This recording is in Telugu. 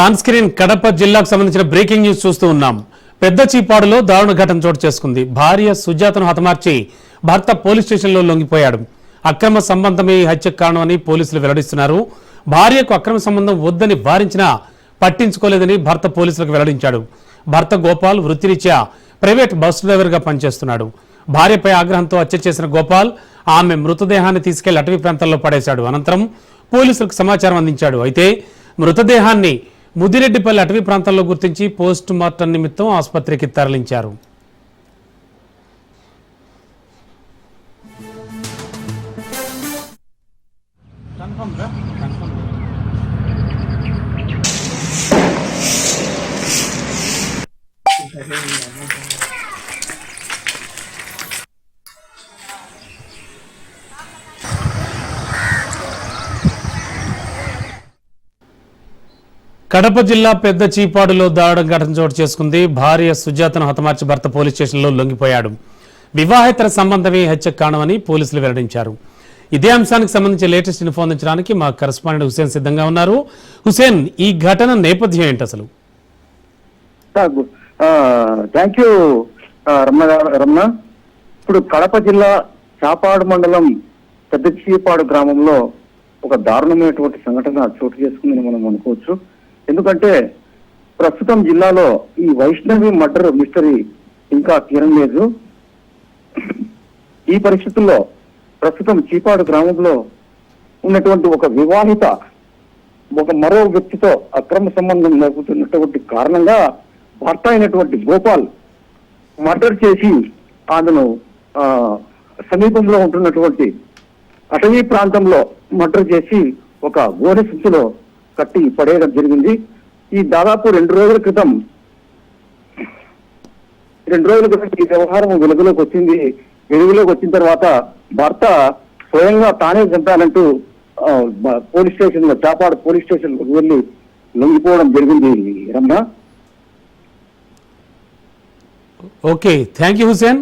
ఆన్ స్క్రీన్ కడప జిల్లాకు సంబంధించిన బ్రేకింగ్ న్యూస్ చూస్తూ ఉన్నాం. పెద్ద చీపాడులో దారుణ ఘటన చోటు చేసుకుంది. భార్య సుజాతను హతమార్చి భర్త పోలీస్ స్టేషన్లో లొంగిపోయాడు. అక్రమ సంబంధమే హత్యకు కారణమని పోలీసులు వెల్లడిస్తున్నారు. భార్యకు అక్రమ సంబంధం వద్దని వారించినా పట్టించుకోలేదని భర్త పోలీసులకు వెల్లడించాడు. భర్త గోపాల్ వృత్తిరీత్యా ప్రైవేట్ బస్సు డ్రైవర్గా పనిచేస్తున్నాడు. భార్యపై ఆగ్రహంతో హత్య చేసిన గోపాల్ ఆమె మృతదేహాన్ని తీసుకెళ్లి అటవీ ప్రాంతాల్లో పడేశాడు. అనంతరం పోలీసులకు సమాచారం అందించాడు. అయితే మృతదేహాన్ని ముదిరెడ్డిపల్లి అటవీ ప్రాంతాల్లో గుర్తించి పోస్ట్ మార్టం నిమిత్తం ఆసుపత్రికి తరలించారు. కడప జిల్లా పెద్ద చీపాడులో దారుణ ఘటన చోటు చేసుకుంది. భార్య సుజాతను హతమార్చి భర్త పోలీస్ స్టేషన్లో లొంగిపోయాడు. వివాహేతర సంబంధమే హత్యకు కారణమని పోలీసులు వెల్లడించారు. ఇదే అంశానికి సంబంధించి లేటెస్ట్ ఇన్ఫో అందించడానికి మా కరెస్పాండెంట్ హుసేన్ సిద్ధంగా ఉన్నారు. హుసేన్, ఈ ఘటన నేపథ్యం ఏంటి అసలు? Thank you Ramana. ఇప్పుడు కడప జిల్లా చాపాడు మండలం పెద్ద చీపాడు గ్రామంలో ఒక దారుణమైనటువంటి సంఘటన చోటు చేసుకుందని మనం అనుకోవచ్చు. ఎందుకంటే ప్రస్తుతం జిల్లాలో ఈ వైష్ణవి మర్డర్ మిస్టరీ ఇంకా తీరలేదు. ఈ పరిస్థితుల్లో ప్రస్తుతం చీపాడు గ్రామంలో ఉన్నటువంటి ఒక వివాహిత మరో వ్యక్తితో అక్రమ సంబంధం లేకుతున్నటువంటి కారణంగా భర్త అయినటువంటి గోపాల్ మర్డర్ చేసి ఆమెను సమీపంలో ఉంటున్నటువంటి అటవీ ప్రాంతంలో మర్డర్ చేసి ఒక గోనె సంచిలో కట్టి పడేయడం జరిగింది. ఈ దాదాపు 2 రోజుల క్రితం ఈ వ్యవహారం వెలుగులోకి వచ్చిన తర్వాత భర్త స్వయంగా తానే చంపానంటూ పోలీస్ స్టేషన్ లో చాపాడు పోలీస్ స్టేషన్ లో వెళ్లి లొంగిపోవడం జరిగింది. Ramana. Okay, thank you Hussain.